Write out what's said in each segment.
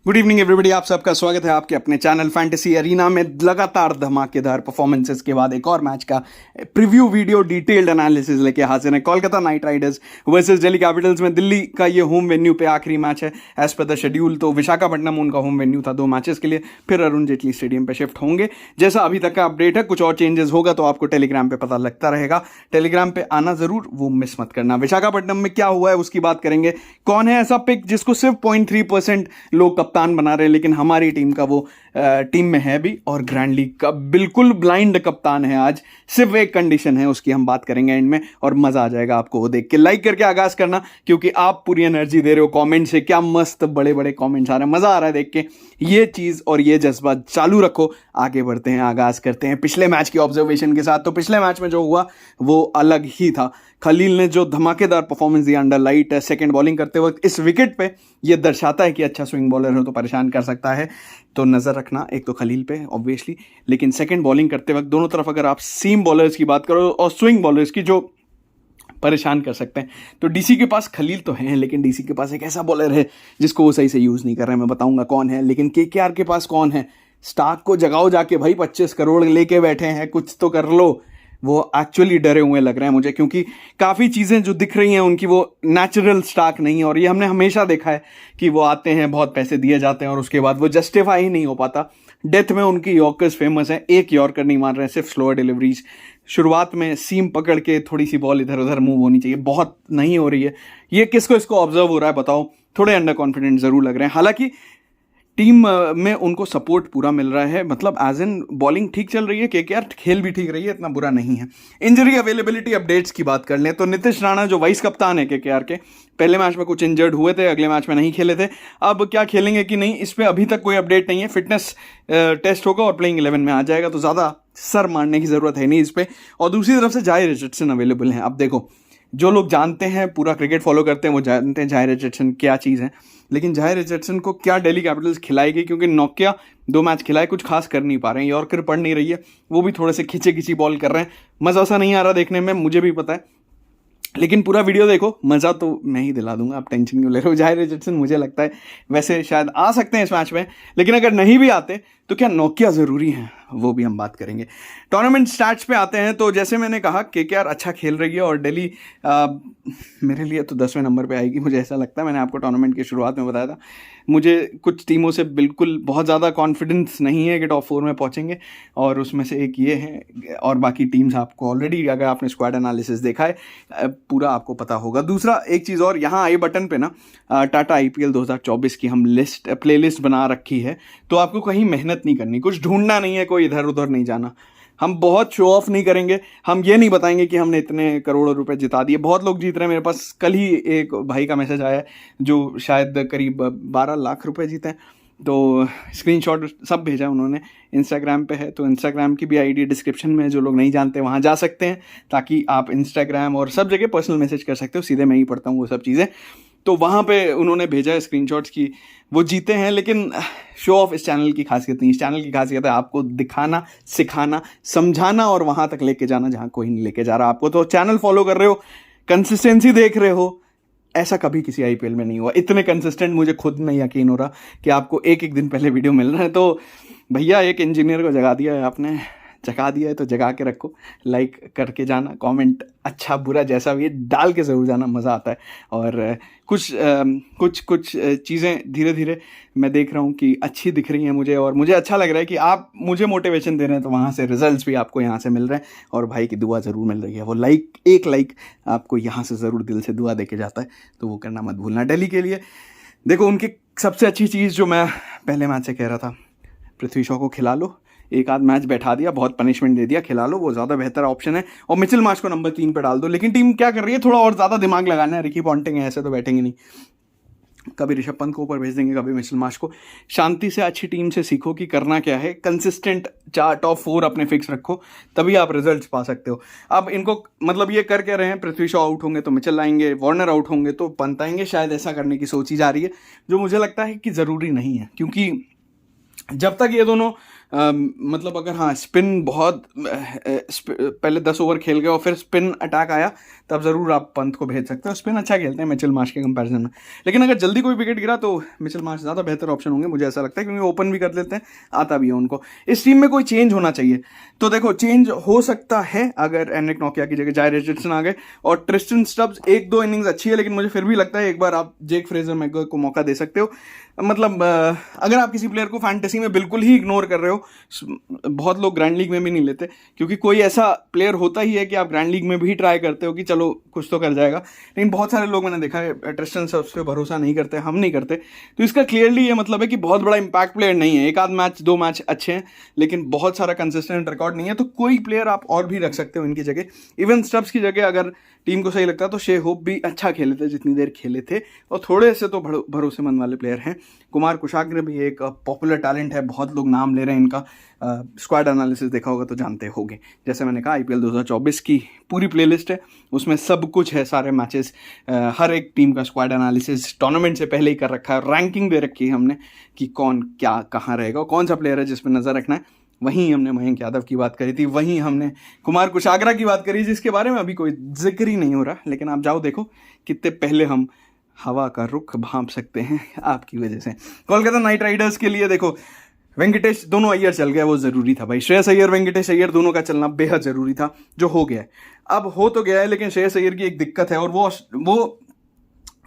Good evening everybody, आप सबका स्वागत है आपके अपने चैनल फैंटेसी अरीना में। लगातार धमाकेदार परफॉर्मेंसेस के बाद एक और मैच का प्रीव्यू वीडियो डिटेल्ड एनालिसिस लेके हाजिर है। Kolkata night Riders versus Delhi Capitals में दिल्ली का ये होम वेन्यू पे आखिरी मैच है एज पर द शेड्यूल। तो विशाखापट्टनम उनका होम वेन्यू था 2 मैचेस के लिए, फिर अरुण जेटली स्टेडियम पे शिफ्ट होंगे जैसा अभी तक का अपडेट है। कुछ और चेंजेस होगा तो आपको टेलीग्राम पे पता लगता रहेगा, टेलीग्राम पे आना जरूर, वो मिस मत करना। विशाखापट्टनम में क्या हुआ है उसकी बात करेंगे। कौन है ऐसा पिक जिसको सिर्फ 0.3% लोग कप्तान बना रहे हैं, लेकिन हमारी टीम का वो टीम में है भी और ग्रैंड लीग का बिल्कुल ब्लाइंड कप्तान है आज। सिर्फ एक कंडीशन है, उसकी हम बात करेंगे एंड में और मजा आ जाएगा आपको वो देख के। लाइक करके आगाज करना क्योंकि आप पूरी एनर्जी दे रहे हो कमेंट से। क्या मस्त बड़े बड़े कमेंट्स आ रहे हैं, मजा आ रहा है देख के। ये चीज और ये जज्बा चालू रखो, आगे बढ़ते हैं, आगाज करते हैं पिछले मैच की ऑब्जर्वेशन के साथ। तो पिछले मैच में जो हुआ वो अलग ही था। खलील ने जो धमाकेदार परफॉर्मेंस दिया अंडर लाइट सेकंड बॉलिंग करते वक्त इस विकेट पे, ये दर्शाता है कि अच्छा स्विंग बॉलर हो तो परेशान कर सकता है। तो नजर रखना एक तो खलील पे ऑब्वियसली, लेकिन सेकंड बॉलिंग करते वक्त दोनों तरफ अगर आप सीम बॉलर्स की बात करो और स्विंग बॉलर्स की जो परेशान कर सकते हैं, तो डीसी के पास खलील तो है, लेकिन डीसी के पास एक ऐसा बॉलर है जिसको वो सही से यूज नहीं कर रहे हैं। मैं बताऊंगा कौन है। लेकिन केकेआर के पास कौन है? स्टार्क को जगाओ जाके भाई, 25 करोड़ लेके बैठे हैं, कुछ तो कर लो। वो एक्चुअली डरे हुए लग रहे हैं मुझे, क्योंकि काफ़ी चीज़ें जो दिख रही हैं उनकी वो नेचुरल स्टार्क नहीं है। और ये हमने हमेशा देखा है कि वो आते हैं, बहुत पैसे दिए जाते हैं और उसके बाद वो जस्टिफाई ही नहीं हो पाता। डेथ में उनकी यॉर्कर्स फेमस हैं, एक यॉर्कर नहीं मार रहे हैं, सिर्फ स्लोअर डिलीवरीज। शुरुआत में सीम पकड़ के थोड़ी सी बॉल इधर उधर मूव होनी चाहिए, बहुत नहीं हो रही है। ये किसको इसको ऑब्जर्व हो रहा है बताओ? थोड़े अंडर कॉन्फिडेंट जरूर लग रहे हैं। हालांकि टीम में उनको सपोर्ट पूरा मिल रहा है, मतलब एज इन बॉलिंग ठीक चल रही है, केकेआर खेल भी ठीक रही है, इतना बुरा नहीं है। इंजरी अवेलेबिलिटी अपडेट्स की बात कर लें तो नीतीश राणा जो वाइस कप्तान है केकेआर के, पहले मैच में कुछ इंजर्ड हुए थे, अगले मैच में नहीं खेले थे। अब क्या खेलेंगे कि नहीं, इस पर अभी तक कोई अपडेट नहीं है। फिटनेस टेस्ट होगा और प्लेइंग 11 में आ जाएगा, तो ज़्यादा सर मारने की ज़रूरत है नहीं इस पर। और दूसरी तरफ से जाय रिचर्डसन अवेलेबल हैं। अब देखो, जो लोग जानते हैं, पूरा क्रिकेट फॉलो करते हैं, वो जानते हैं जाय रिचर्डसन क्या चीज़ है। लेकिन जाय रिचर्डसन को क्या दिल्ली कैपिटल्स खिलाएगी? क्योंकि नोकिया 2 मैच खिलाए, कुछ खास कर नहीं पा रहे हैं, यॉर्कर पड़ नहीं रही है, वो भी थोड़े से खिंचे खिंची बॉल कर रहे हैं। मज़ा सा नहीं आ रहा देखने में, मुझे भी पता है, लेकिन पूरा वीडियो देखो, मज़ा तो मैं ही दिला दूंगा, आप टेंशन क्यों ले रहे हो। जाय रिचर्डसन मुझे लगता है वैसे शायद आ सकते हैं इस मैच में, लेकिन अगर नहीं भी आते तो क्या नोकिया ज़रूरी है, वो भी हम बात करेंगे। टूर्नामेंट स्टैट्स पे आते हैं तो जैसे मैंने कहा केकेआर अच्छा खेल रही है और दिल्ली मेरे लिए तो 10वें नंबर पे आएगी, मुझे ऐसा लगता है। मैंने आपको टूर्नामेंट की शुरुआत में बताया था, मुझे कुछ टीमों से बिल्कुल बहुत ज़्यादा कॉन्फिडेंस नहीं है कि टॉप 4 में पहुँचेंगे, और उसमें से एक ये है। और बाकी टीम्स आपको ऑलरेडी, अगर आपने स्क्वाड एनालिसिस देखा है, पूरा आपको पता होगा। दूसरा एक चीज़ और, यहाँ आई बटन पे ना टाटा IPL 2024 की हम प्ले लिस्ट बना रखी है, तो आपको कहीं मेहनत नहीं करनी, कुछ ढूंढना नहीं है, कोई इधर उधर नहीं जाना। हम बहुत शो ऑफ नहीं करेंगे, हम ये नहीं बताएंगे कि हमने इतने करोड़ों रुपए जिता दिए। बहुत लोग जीत रहे हैं, मेरे पास कल ही एक भाई का मैसेज आया है जो शायद करीब 12 लाख रुपए जीते हैं, तो स्क्रीनशॉट सब भेजा उन्होंने। इंस्टाग्राम पे है, तो इंस्टाग्राम की भी आईडी डिस्क्रिप्शन में, जो लोग नहीं जानते वहाँ जा सकते हैं, ताकि आप इंस्टाग्राम और सब जगह पर्सनल मैसेज कर सकते हो, सीधे मैं ही पढ़ता हूँ वो सब चीज़ें। तो वहाँ पे उन्होंने भेजा है स्क्रीनशॉट्स की, वो जीते हैं। लेकिन शो ऑफ इस चैनल की खासियत नहीं, इस चैनल की खासियत है आपको दिखाना, सिखाना, समझाना और वहाँ तक लेके जाना जहाँ कोई नहीं लेके जा रहा आपको। तो चैनल फॉलो कर रहे हो, कंसिस्टेंसी देख रहे हो, ऐसा कभी किसी IPL में नहीं हुआ। इतने कंसिस्टेंट मुझे खुद नहीं यकीन हो रहा कि आपको एक एक दिन पहले वीडियो मिल रहा है। तो भैया, एक इंजीनियर को जगा दिया है आपने, जगा दिया है तो जगा के रखो। लाइक करके जाना, कमेंट अच्छा बुरा जैसा भी है डाल के ज़रूर जाना, मज़ा आता है। और कुछ चीज़ें धीरे धीरे मैं देख रहा हूँ कि अच्छी दिख रही हैं मुझे, और मुझे अच्छा लग रहा है कि आप मुझे मोटिवेशन दे रहे हैं, तो वहाँ से रिजल्ट्स भी आपको यहाँ से मिल रहे हैं। और भाई की दुआ ज़रूर मिल रही है, वो एक लाइक आपको यहाँ से ज़रूर दिल से दुआ दे के जाता है, तो वो करना मत भूलना। दिल्ली के लिए देखो, उनकी सबसे अच्छी चीज़ जो मैं पहले मैच से कह रहा था, पृथ्वी शॉ को खिला लो, एक आध मैच बैठा दिया, बहुत पनिशमेंट दे दिया, खिला लो, वो ज़्यादा बेहतर ऑप्शन है। और मिचेल मार्श को नंबर 3 पे डाल दो। लेकिन टीम क्या कर रही है, थोड़ा और ज़्यादा दिमाग लगाना है। रिकी पॉन्टिंग है, ऐसे तो बैठेंगे नहीं, कभी ऋषभ पंत को ऊपर भेज देंगे, कभी मिचेल मार्श को। शांति से अच्छी टीम से सीखो कि करना क्या है, कंसिस्टेंट टॉप 4 अपने फिक्स रखो, तभी आप रिजल्ट्स पा सकते हो। अब इनको मतलब ये कर क्या रहे हैं, पृथ्वी शॉ आउट होंगे तो मिचेल आएंगे, वार्नर आउट होंगे तो पंत आएंगे, शायद ऐसा करने की सोची जा रही है, जो मुझे लगता है कि ज़रूरी नहीं है। क्योंकि जब तक ये दोनों मतलब अगर हाँ स्पिन बहुत पहले 10 ओवर खेल गए और फिर स्पिन अटैक आया तब ज़रूर आप पंत को भेज सकते हो। स्पिन अच्छा खेलते हैं मिचेल मार्श के कंपैरिजन में, लेकिन अगर जल्दी कोई विकेट गिरा तो मिचेल मार्श ज़्यादा बेहतर ऑप्शन होंगे, मुझे ऐसा लगता है, क्योंकि ओपन भी कर लेते हैं, आता भी है उनको। इस टीम में कोई चेंज होना चाहिए, तो देखो चेंज हो सकता है अगर एनरिक नोकिया की जगह जाय रिचर्डसन आ गए और ट्रिस्टन स्टब्स 1-2 इनिंग्स अच्छी है, लेकिन मुझे फिर भी लगता है एक बार आप जेक फ्रेजर मैकगॉय को मौका दे सकते हो। मतलब अगर आप किसी प्लेयर को फैंटेसी में बिल्कुल ही इग्नोर कर रहे हो, बहुत लोग ग्रैंड लीग में भी नहीं लेते, क्योंकि कोई ऐसा प्लेयर होता ही है कि आप ग्रैंड लीग में भी ट्राई करते हो कि चलो कुछ तो कर जाएगा, लेकिन बहुत सारे लोग मैंने देखा है ट्रिस्टन स्टब्स पे भरोसा नहीं करते, हम नहीं करते। तो इसका क्लियरली ये मतलब है कि बहुत बड़ा इंपैक्ट प्लेयर नहीं है, एक आध मैच 2 मैच अच्छे हैं लेकिन बहुत सारा कंसिस्टेंट रिकॉर्ड नहीं है, तो कोई प्लेयर आप और भी रख सकते हो इनकी जगह। इवन स्टब्स की जगह अगर टीम को सही लगता है तो शे होप भी अच्छा खेले थे जितनी देर खेले थे, और थोड़े से तो भरोसेमंद वाले प्लेयर हैं। कुमार कुशाग्र भी एक पॉपुलर टैलेंट है, बहुत लोग नाम ले रहे हैं इनका, स्क्वाड एनालिसिस देखा होगा तो जानते होगे। जैसे मैंने कहा आईपीएल 2024 की पूरी प्लेलिस्ट है, उसमें सब कुछ है, सारे मैचेस, हर एक टीम का स्क्वाड एनालिसिस टूर्नामेंट से पहले ही कर रखा है, रैंकिंग दे रखी है हमने कि कौन क्या कहाँ रहेगा, कौन सा प्लेयर है जिस पर नज़र रखना है। वहीं हमने मयंक यादव की बात करी थी, वहीं हमने कुमार कुशाग्रा की बात करी जिसके बारे में अभी कोई जिक्र ही नहीं हो रहा, लेकिन आप जाओ देखो कितने पहले हम हवा का रुख भांप सकते हैं आपकी वजह से। कोलकाता नाइट राइडर्स के लिए देखो वेंकटेश, दोनों अय्यर चल गया, वो ज़रूरी था भाई, श्रेयस अय्यर वेंकटेश अय्यर दोनों का चलना बेहद ज़रूरी था, जो हो गया है। अब हो तो गया है, लेकिन श्रेयस अय्यर की एक दिक्कत है और वो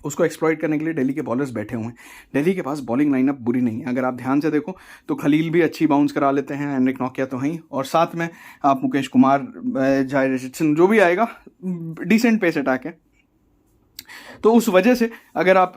उसको एक्सप्लॉइट करने के लिए दिल्ली के बॉलर्स बैठे हुए हैं। दिल्ली के पास बॉलिंग लाइनअप बुरी नहीं है, अगर आप ध्यान से देखो तो खलील भी अच्छी बाउंस करा लेते हैं, एनरिक नोकिया तो हैं, और साथ में आप मुकेश कुमार, जाय रिचर्डसन जो भी आएगा, डिसेंट पेस अटैक है। तो उस वजह से अगर आप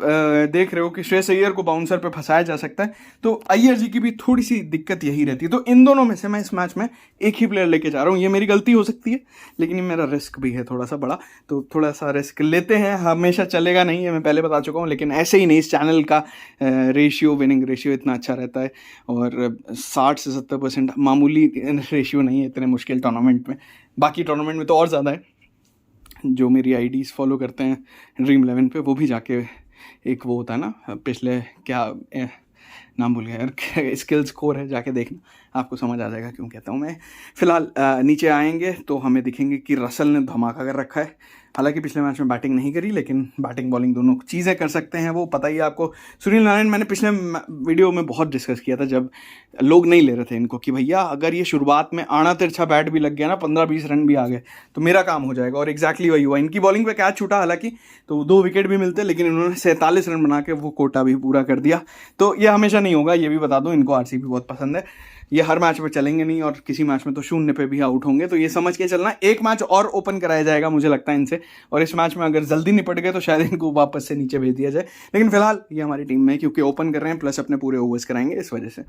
देख रहे हो कि श्रेयस अय्यर को बाउंसर पे फंसाया जा सकता है, तो अय्यर जी की भी थोड़ी सी दिक्कत यही रहती है। तो इन दोनों में से मैं इस मैच में एक ही प्लेयर लेके जा रहा हूँ, ये मेरी गलती हो सकती है लेकिन ये मेरा रिस्क भी है थोड़ा सा बड़ा, तो थोड़ा सा रिस्क लेते हैं, हमेशा चलेगा नहीं है, मैं पहले बता चुका हूँ, लेकिन ऐसे ही नहीं, इस चैनल का रेशियो, विनिंग रेशियो इतना अच्छा रहता है, और 60 से 70% मामूली रेशियो नहीं है इतने मुश्किल टूर्नामेंट में, बाकी टूर्नामेंट में तो और ज़्यादा है। जो मेरी आईडीज़ फॉलो करते हैं ड्रीम 11 पे, वो भी जाके एक वो होता है ना, पिछले क्या नाम भूल गया यार, स्किल स्कोर है, जाके देखना, आपको समझ आ जाएगा क्यों कहता हूँ मैं। फिलहाल नीचे आएंगे तो हमें दिखेंगे कि रसल ने धमाका कर रखा है, हालांकि पिछले मैच में बैटिंग नहीं करी, लेकिन बैटिंग बॉलिंग दोनों चीज़ें कर सकते हैं, वो पता ही है आपको। सुनील नारायण मैंने पिछले वीडियो में बहुत डिस्कस किया था जब लोग नहीं ले रहे थे इनको, कि भैया अगर ये शुरुआत में आना तिरछा बैट भी लग गया ना, 15-20 रन भी आ गए तो मेरा काम हो जाएगा, और एग्जैक्टली वही हुआ। इनकी बॉलिंग पे कैच छूटा हालांकि, तो 2 विकेट भी मिलते, लेकिन इन्होंने 47 रन बना के वो कोटा भी पूरा कर दिया। तो ये हमेशा नहीं होगा, ये भी बता दूं, इनको आरसीबी बहुत पसंद है, ये हर मैच में चलेंगे नहीं, और किसी मैच में तो 0 पे भी आउट होंगे, तो ये समझ के चलना। एक मैच और ओपन कराया जाएगा मुझे लगता है इनसे, और इस मैच में अगर जल्दी निपट गए तो शायद इनको वापस से नीचे भेज दिया जाए, लेकिन फिलहाल ये हमारी टीम में, क्योंकि ओपन कर रहे हैं प्लस अपने पूरे ओवर्स कराएंगे, इस वजह से।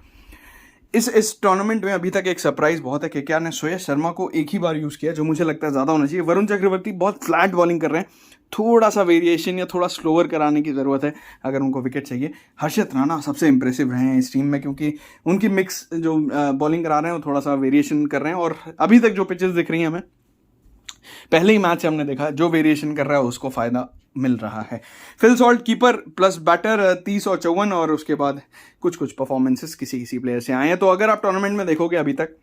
इस टूर्नामेंट में अभी तक एक सरप्राइज बहुत है, केकेआर ने श्रेयस शर्मा को एक ही बार यूज़ किया, जो मुझे लगता है ज़्यादा होना चाहिए। वरुण चक्रवर्ती बहुत फ्लैट बॉलिंग कर रहे हैं, थोड़ा सा वेरिएशन या थोड़ा स्लोअर कराने की ज़रूरत है अगर उनको विकेट चाहिए। हर्षित राणा सबसे इंप्रेसिव रहे हैं इस टीम में, क्योंकि उनकी मिक्स जो बॉलिंग करा रहे हैं वो थोड़ा सा वेरिएशन कर रहे हैं, और अभी तक जो पिचेस दिख रही हैं हमें, पहले ही मैच से हमने देखा जो वेरिएशन कर रहा है उसको फ़ायदा मिल रहा है। Phil Salt keeper plus batter 30 और 54, और उसके बाद कुछ परफॉर्मेंसेस किसी प्लेयर से आए हैं। तो अगर आप टूर्नामेंट में देखोगे अभी तक,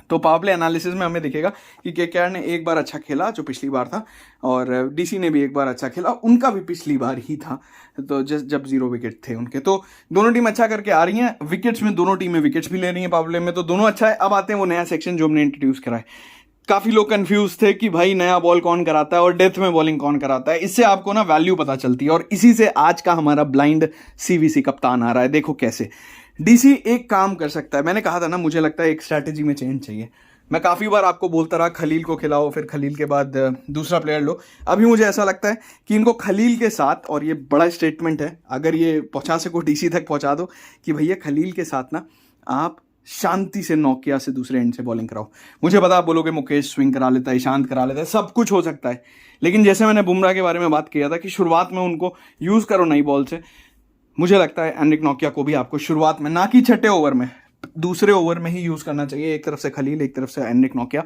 तो पावर प्ले एनालिसिस में हमें दिखेगा कि केकेआर ने एक बार अच्छा खेला जो पिछली बार था, और डीसी ने भी एक बार अच्छा खेला, उनका भी पिछली बार ही था, तो जब 0 विकेट थे उनके। तो दोनों टीम अच्छा करके आ रही हैं, विकेट्स में दोनों टीमें विकेट्स भी ले रही हैं पावर प्ले में, तो दोनों अच्छा है। अब आते हैं वो नया सेक्शन जो हमने इंट्रोड्यूस करा है। काफ़ी लोग कंफ्यूज थे कि भाई नया बॉल कौन कराता है और डेथ में बॉलिंग कौन कराता है, इससे आपको ना वैल्यू पता चलती है, और इसी से आज का हमारा ब्लाइंड सीवीसी कप्तान आ रहा है। देखो कैसे डीसी एक काम कर सकता है, मैंने कहा था ना मुझे लगता है एक स्ट्रैटेजी में चेंज चाहिए। मैं काफ़ी बार आपको बोलता रहा खलील को खिलाओ, फिर खलील के बाद दूसरा प्लेयर लो। अभी मुझे ऐसा लगता है कि इनको खलील के साथ, और ये बड़ा स्टेटमेंट है, अगर ये पहुंचा सको डीसी तक पहुंचा दो कि भैया खलील के साथ ना आप शांति से नोकिया से दूसरे एंड से बॉलिंग कराओ। मुझे पता आप बोलोगे मुकेश स्विंग करा लेता है, ईशांत करा लेता है, सब कुछ हो सकता है, लेकिन जैसे मैंने बुमराह के बारे में बात किया था कि शुरुआत में उनको यूज़ करो नई बॉल से, मुझे लगता है एनरिक नोकिया को भी आपको शुरुआत में, ना कि छठे ओवर में, दूसरे ओवर में ही यूज़ करना चाहिए। एक तरफ से खलील, एक तरफ से एनरिक नोकिया।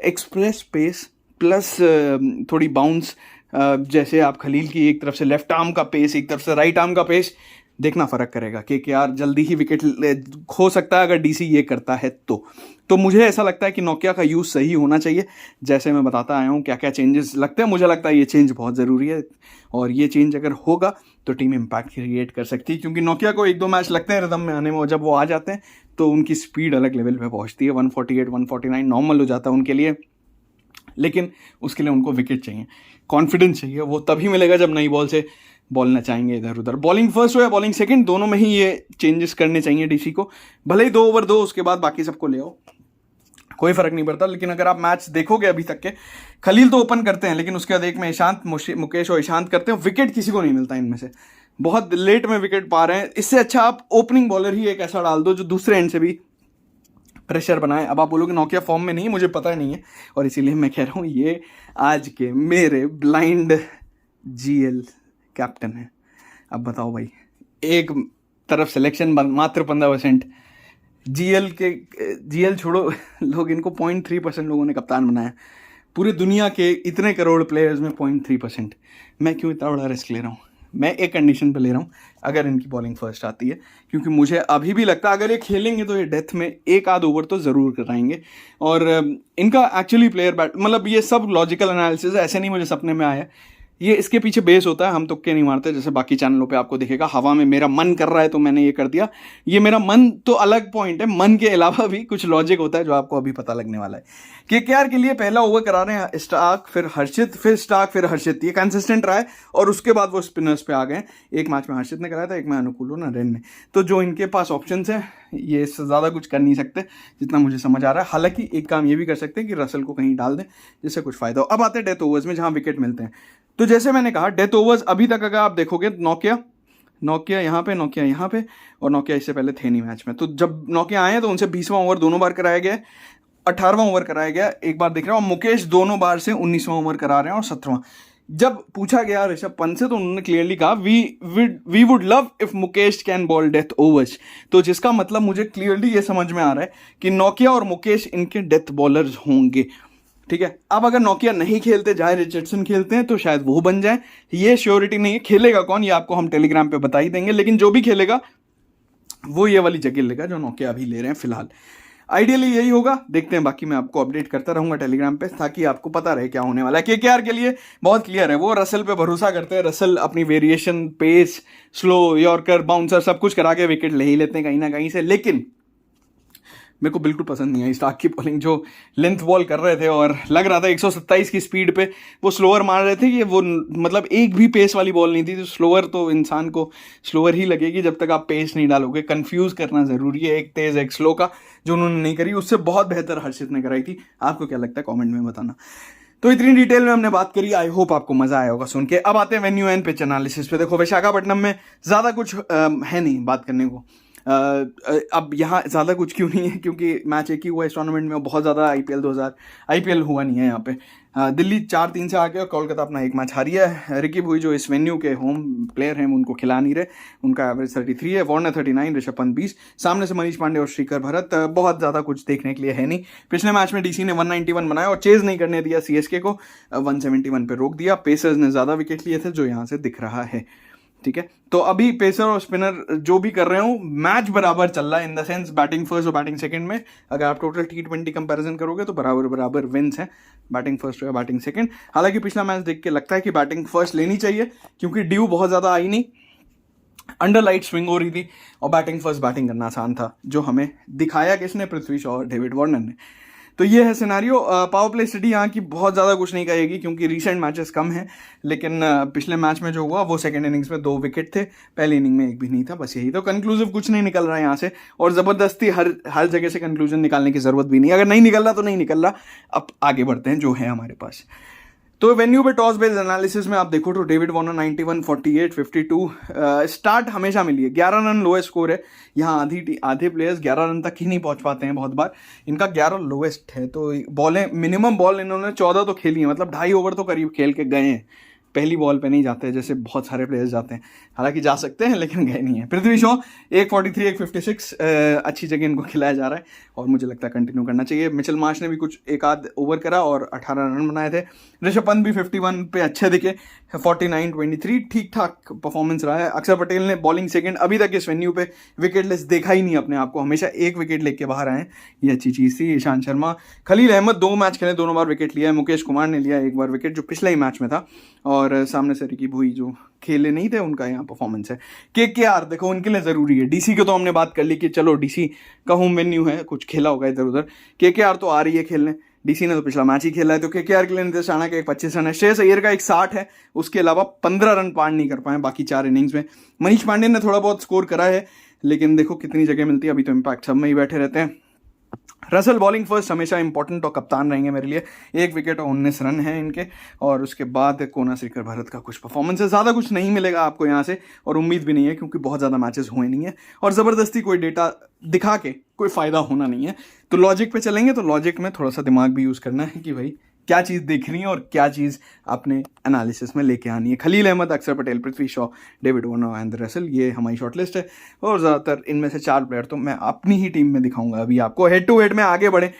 एक्सप्रेस पेस प्लस थोड़ी बाउंस, जैसे आप खलील की एक तरफ से लेफ्ट आर्म का पेस, एक तरफ से राइट आर्म का पेस, देखना फ़र्क करेगा कि यार जल्दी ही विकेट खो सकता है अगर डीसी ये करता है तो मुझे ऐसा लगता है कि नोकिया का यूज़ सही होना चाहिए। जैसे मैं बताता आया हूँ क्या क्या चेंजेस लगते हैं, मुझे लगता है ये चेंज बहुत ज़रूरी है, और ये चेंज अगर होगा तो टीम इम्पैक्ट क्रिएट कर सकती है, क्योंकि नोकिया को 1-2 मैच लगते हैं रिदम में आने में, और जब वो आ जाते हैं तो उनकी स्पीड अलग लेवल पे पहुंचती है। 148 149 नॉर्मल हो जाता है उनके लिए, लेकिन उसके लिए उनको विकेट चाहिए, कॉन्फिडेंस चाहिए। वो तभी मिलेगा जब नई बॉल से बॉल नचाएंगे इधर उधर। बॉलिंग फर्स्ट हो या बॉलिंग सेकंड, दोनों में ही ये चेंजेस करने चाहिए डीसी को। भले ही 2 ओवर दो, उसके बाद बाकी सबको ले आओ, कोई फर्क नहीं पड़ता। लेकिन अगर आप मैच देखोगे अभी तक के, खलील तो ओपन करते हैं, लेकिन उसके बाद एक में ईशांत, मुकेश और ईशांत करते हैं, विकेट किसी को नहीं मिलता इनमें से, बहुत लेट में विकेट पा रहे हैं। इससे अच्छा आप ओपनिंग बॉलर ही एक ऐसा डाल दो जो दूसरे एंड से भी प्रेशर बनाए। अब आप बोलोगे नोकिया फॉर्म में नहीं, मुझे पता नहीं है, और इसीलिए मैं कह रहा हूँ ये आज के मेरे ब्लाइंड जीएल कैप्टन है। अब बताओ भाई, एक तरफ सिलेक्शन मात्र 15%, जीएल छोड़ो, लोग इनको 0.3% लोगों ने कप्तान बनाया। पूरी दुनिया के इतने करोड़ प्लेयर्स में 0.3%। मैं क्यों इतना बड़ा रिस्क ले रहा हूँ? मैं एक कंडीशन पे ले रहा हूँ, अगर इनकी बॉलिंग फर्स्ट आती है, क्योंकि मुझे अभी भी लगता है अगर ये खेलेंगे तो ये डेथ में 1-8 ओवर तो ज़रूर कराएंगे। और इनका एक्चुअली प्लेयर बैट, मतलब ये सब लॉजिकल एनालिसिस है, ऐसे नहीं मुझे सपने में आया, ये इसके पीछे बेस होता है। हम तुक्के नहीं मारते जैसे बाकी चैनलों पे आपको दिखेगा हवा में मेरा मन कर रहा है तो मैंने ये कर दिया। ये मेरा मन तो अलग पॉइंट है, मन के अलावा भी कुछ लॉजिक होता है जो आपको अभी पता लगने वाला है। केकेआर के लिए पहला ओवर करा रहे हैं स्टार्क, फिर हर्षित, फिर स्टार्क, फिर हर्षित। ये कंसिस्टेंट रहा है, और उसके बाद वो स्पिनर्स पे आ गए। एक मैच में हर्षित ने कराया था, एक में अनुकूल नरेन ने। तो जो इनके पास ऑप्शंस हैं, ये इससे ज़्यादा कुछ कर नहीं सकते जितना मुझे समझ आ रहा है। हालांकि एक काम ये भी कर सकते हैं कि रसल को कहीं डाल दें जिससे कुछ फ़ायदा हो। अब आते हैं डेथ ओवर्स में, जहाँ विकेट मिलते हैं। तो जैसे मैंने कहा, डेथ ओवर्स अभी तक अगर आप देखोगे, नोकिया यहाँ पे, नोकिया यहाँ पे, और नोकिया इससे पहले थे नहीं मैच में। तो जब नोकिया आए तो उनसे 20वां ओवर दोनों बार कराया गया, 18वां ओवर कराया गया एक बार, दिख रहा हूँ। मुकेश दोनों बार से 19वां ओवर करा रहे हैं, और 17वां। जब पूछा गया ऋषभ पंत से तो उन्होंने क्लियरली कहा we would love if Mukesh can bowl death overs. तो जिसका मतलब मुझे क्लियरली ये समझ में आ रहा है कि नोकिया और मुकेश इनके डेथ बॉलर्स होंगे। ठीक है, अब अगर नोकिया नहीं खेलते, जाए रिचर्डसन खेलते हैं, तो शायद वो बन जाए। ये श्योरिटी नहीं है, खेलेगा कौन ये आपको हम टेलीग्राम पे बता ही देंगे, लेकिन जो भी खेलेगा वो ये वाली जगह लेगा जो नोकिया अभी ले रहे हैं फिलहाल। आइडियली यही होगा, देखते हैं। बाकी मैं आपको अपडेट करता रहूंगा टेलीग्राम पे, ताकि आपको पता रहे क्या होने वाला है। केकेआर के लिए बहुत क्लियर है, वो रसल पे भरोसा करते हैं। रसल अपनी variation, pace, slow, yorker, bouncer सब कुछ करा के विकेट ले ही लेते हैं कहीं ना कहीं से। लेकिन मेरे को बिल्कुल पसंद नहीं आई स्टार्क की बॉलिंग, जो लेंथ बॉल कर रहे थे, और लग रहा था 127 की स्पीड पे वो स्लोअर मार रहे थे। कि वो मतलब एक भी पेस वाली बॉल नहीं थी। तो स्लोअर तो इंसान को स्लोअर ही लगेगी जब तक आप पेस नहीं डालोगे। कंफ्यूज करना ज़रूरी है, एक तेज़ एक स्लो का, जो उन्होंने नहीं करी। उससे बहुत बेहतर हर्षित ने कराई थी। आपको क्या लगता है कॉमेंट में बताना। तो इतनी डिटेल में हमने बात करी, आई होप आपको मजा आया होगा सुन के। अब आते हैं वेन्यू एंड पिच एनालिसिस पे। देखो, विशाखापट्टनम में ज़्यादा कुछ है नहीं बात करने को। अब यहाँ ज़्यादा कुछ क्यों नहीं है, क्योंकि मैच एक ही हुआ इस टूर्नामेंट में, बहुत ज़्यादा आईपीएल हुआ नहीं है यहाँ पे। दिल्ली 4-3 से आके, और कोलकाता अपना एक मैच हारी है। रिकी भुई जो इस वेन्यू के होम प्लेयर हैं, उनको खिला नहीं रहे। उनका एवरेज 33 है, वार्नर 39, ऋषभ पंत 20, सामने से मनीष पांडे और श्रीकर भरत। बहुत ज़्यादा कुछ देखने के लिए है नहीं। पिछले मैच में डीसी ने 191 बनाया और चेज नहीं करने दिया सीएसके को, 171 पे रोक दिया। पेसर्स ने ज़्यादा विकेट लिए थे, जो यहाँ से दिख रहा है। ठीक है, तो अभी पेसर और स्पिनर जो भी कर रहे हो, मैच बराबर चल रहा है, in the sense batting first और बैटिंग सेकंड में। अगर आप टोटल T20 कंपैरिजन करोगे तो बराबर विंस हैं, बैटिंग फर्स्ट या बैटिंग सेकंड। हालांकि पिछला मैच देख के लगता है कि बैटिंग फर्स्ट लेनी चाहिए, क्योंकि ड्यू बहुत ज़्यादा आई नहीं, अंडर लाइट स्विंग हो रही थी, और बैटिंग फर्स्ट बैटिंग करना आसान था, जो हमें दिखाया किसने, पृथ्वी शॉ और डेविड वार्नर ने। तो ये है सिनारियो। पावर प्ले स्टडी यहाँ की बहुत ज़्यादा कुछ नहीं कहेगी, क्योंकि रीसेंट मैचेस कम हैं। लेकिन पिछले मैच में जो हुआ वो सेकंड इनिंग्स में 2 विकेट थे, पहली इनिंग में एक भी नहीं था, बस यही। तो कंक्लूसिव कुछ नहीं निकल रहा है यहाँ से, और ज़बरदस्ती हर जगह से कंक्लूजन निकालने की ज़रूरत भी नहीं। अगर नहीं निकल रहा तो नहीं निकल रहा, अब आगे बढ़ते हैं जो है हमारे पास। तो वेन्यू पे टॉस बेस्ड एनालिसिस में आप देखो तो डेविड वार्नर 91, 48, 52 स्टार्ट हमेशा मिली है। 11 रन लोएस्ट स्कोर है यहाँ। आधे प्लेयर्स 11 रन तक ही नहीं पहुंच पाते हैं बहुत बार, इनका 11 लोएस्ट है। तो बॉलें, मिनिमम बॉल इन्होंने 14 तो खेली है, मतलब 2.5 ओवर तो करीब खेल के गए हैं। पहली बॉल पे नहीं जाते जैसे बहुत सारे प्लेयर्स जाते हैं, हालांकि जा सकते हैं लेकिन गए नहीं है। पृथ्वी शॉ 143, 156 अच्छी जगह इनको खिलाया जा रहा है, और मुझे लगता है कंटिन्यू करना चाहिए। मिचेल मार्श ने भी कुछ एक आध ओवर करा और 18 रन बनाए थे। ऋषभ पंत भी 51 पे अच्छे दिखे, 49-23 ठीक ठाक परफॉर्मेंस रहा है। अक्षर पटेल ने बॉलिंग सेकंड, अभी तक इस वेन्यू पे विकेटलेस देखा ही नहीं अपने आप को, हमेशा एक विकेट लेके बाहर आए, ये अच्छी चीज़ थी। ईशांत शर्मा, खलील अहमद 2 मैच खेले, दोनों बार विकेट लिया है। मुकेश कुमार ने लिया एक बार विकेट जो पिछले ही मैच में था, और सामने से रिकी भुई जो खेले नहीं थे, उनका यहाँ परफॉर्मेंस है। केकेआर देखो उनके लिए ज़रूरी है। डीसी की तो हमने बात कर ली कि चलो डीसी का होम वेन्यू है, कुछ खेला होगा इधर उधर। केकेआर तो आ रही है खेलने, डीसी ने तो पिछला मैच ही खेला है, तो केकेआर के लिए नीतीश राणा का एक 25 रन है, श्रेयस अय्यर का एक 60 है, उसके अलावा 15 रन पार नहीं कर पाए बाकी 4 इनिंग्स में। मनीष पांडे ने थोड़ा बहुत स्कोर करा है, लेकिन देखो कितनी जगह मिलती है, अभी तो इम्पैक्ट सब में ही बैठे रहते हैं। रसल बॉलिंग फर्स्ट हमेशा इंपॉर्टेंट और कप्तान रहेंगे मेरे लिए, 1 विकेट और 19 रन है इनके, और उसके बाद कोना श्रीकर भरत का कुछ परफॉर्मेंस है। ज़्यादा कुछ नहीं मिलेगा आपको यहाँ से, और उम्मीद भी नहीं है क्योंकि बहुत ज़्यादा मैचेस हुए नहीं है, और ज़बरदस्ती कोई डेटा दिखा के कोई फ़ायदा होना नहीं है। तो लॉजिक पे चलेंगे, तो लॉजिक में थोड़ा सा दिमाग भी यूज़ करना है कि भाई क्या चीज़ देखनी है और क्या चीज़ अपने एनालिसिस में लेके आनी है। Khaleel Ahmed, Akshar Patel, Prithvi Shaw, David Warner, Andre Russell, ये हमारी शॉर्टलिस्ट है, और ज़्यादातर इनमें से 4 प्लेयर तो मैं अपनी ही टीम में दिखाऊंगा अभी आपको। हेड टू हेड में आगे बढ़े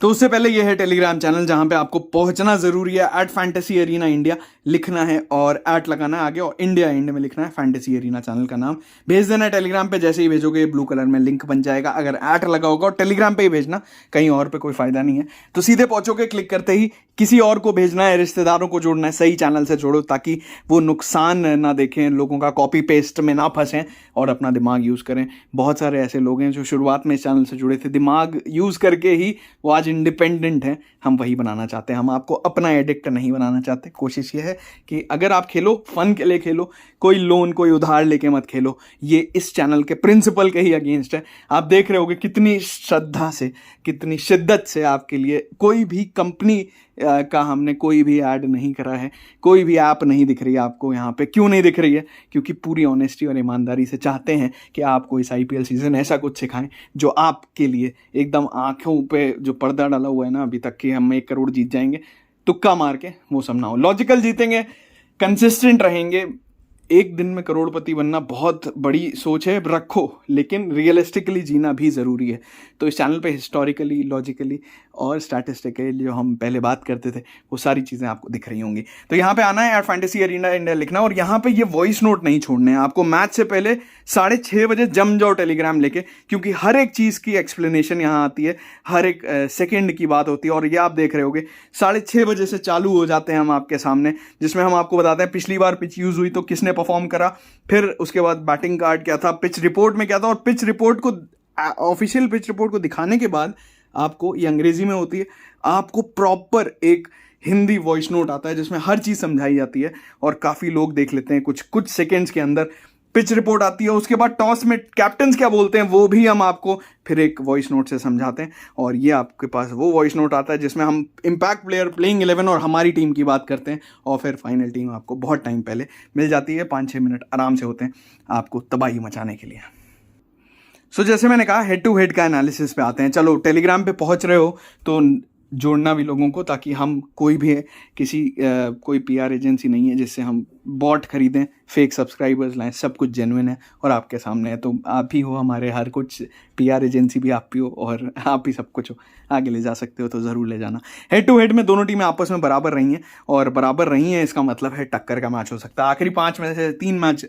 उससे पहले ये है टेलीग्राम चैनल, जहां पे आपको पहुंचना जरूरी है। @फैंटेसी अरीना इंडिया लिखना है और @ लगाना है आगे, और इंडिया एंड में लिखना है, फैंटेसी अरीना चैनल का नाम भेज देना है टेलीग्राम पे। जैसे ही भेजोगे ब्लू कलर में लिंक बन जाएगा, अगर @ लगा होगा, और टेलीग्राम पे ही भेजना, कहीं और पे कोई फायदा नहीं है। तो सीधे पहुंचोगे, क्लिक करते ही किसी और को भेजना है, रिश्तेदारों को जोड़ना है, सही चैनल से जोड़ो ताकि वो नुकसान ना देखें, लोगों का कॉपी पेस्ट में ना फंसें और अपना दिमाग यूज़ करें। बहुत सारे ऐसे लोग हैं जो शुरुआत में इस चैनल से जुड़े थे, दिमाग यूज़ करके ही वो आज इंडिपेंडेंट हैं। हम वही बनाना चाहते हैं, हम आपको अपना एडिक्ट नहीं बनाना चाहते। कोशिश ये है कि अगर आप खेलो, फन के लिए खेलो, कोई लोन कोई उधार लेके मत खेलो। ये इस चैनल के प्रिंसिपल के ही अगेंस्ट है। आप देख रहे होगे कितनी श्रद्धा से, कितनी शिद्दत से आपके लिए कोई भी कंपनी का हमने कोई भी ऐड नहीं करा है, कोई भी ऐप नहीं दिख रही है आपको यहाँ पे। क्यों नहीं दिख रही है? क्योंकि पूरी ऑनेस्टी और ईमानदारी से चाहते हैं कि आपको इस IPL सीज़न ऐसा कुछ सिखाएं जो आपके लिए एकदम आंखों पे जो पर्दा डाला हुआ है ना अभी तक कि हम 1 करोड़ जीत जाएंगे, तुक्का मार के, वो सब ना हो। लॉजिकल जीतेंगे, कंसिस्टेंट रहेंगे। एक दिन में करोड़पति बनना बहुत बड़ी सोच है, रखो, लेकिन रियलिस्टिकली जीना भी ज़रूरी है। तो इस चैनल पे हिस्टोरिकली, लॉजिकली और स्टैटिस्टिकली जो हम पहले बात करते थे, वो सारी चीज़ें आपको दिख रही होंगी। तो यहाँ पे आना है, फैंटेसी अरीना इंडिया लिखना, और यहाँ पे ये वॉइस नोट नहीं छोड़ने हैं आपको। मैच से पहले 6:30 बजे जम जाओ टेलीग्राम लेके, क्योंकि हर एक चीज़ की एक्सप्लेनेशन यहाँ आती है, हर एक सेकेंड की बात होती है। और ये आप देख रहे होगे 6:30 बजे से चालू हो जाते हैं हम आपके सामने, जिसमें हम आपको बताते हैं पिछली बार पिच यूज़ हुई तो किसने परफॉर्म करा, फिर उसके बाद बैटिंग कार्ड क्या था, पिच रिपोर्ट में क्या था, और पिच रिपोर्ट को, ऑफिशियल पिच रिपोर्ट को दिखाने के बाद आपको, ये अंग्रेजी में होती है, आपको प्रॉपर एक हिंदी वॉइस नोट आता है जिसमें हर चीज़ समझाई जाती है, और काफ़ी लोग देख लेते हैं। कुछ सेकेंड्स के अंदर पिच रिपोर्ट आती है, उसके बाद टॉस में कैप्टन्स क्या बोलते हैं वो भी हम आपको फिर एक वॉइस नोट से समझाते हैं। और ये आपके पास वो वॉइस नोट आता है जिसमें हम इम्पैक्ट प्लेयर, प्लेइंग 11 और हमारी टीम की बात करते हैं, और फिर फाइनल टीम आपको बहुत टाइम पहले मिल जाती है। 5-6 मिनट आराम से होते हैं आपको तबाही मचाने के लिए। सो जैसे मैंने कहा, हेड टू हेड का एनालिसिस पे आते हैं। चलो टेलीग्राम पे पहुंच रहे हो तो जोड़ना भी लोगों को, ताकि हम कोई भी कोई PR एजेंसी नहीं है जिससे हम बॉट खरीदें, फेक सब्सक्राइबर्स लाएं, सब कुछ जेन्युइन है और आपके सामने है। तो आप ही हो हमारे हर कुछ, PR एजेंसी भी आप ही हो, और आप ही सब कुछ हो, आगे ले जा सकते हो तो ज़रूर ले जाना। हेड टू हेड में दोनों टीमें आपस में बराबर रही हैं, और बराबर रही हैं इसका मतलब है टक्कर का मैच हो सकता है। आखिरी 5 में से 3 मैच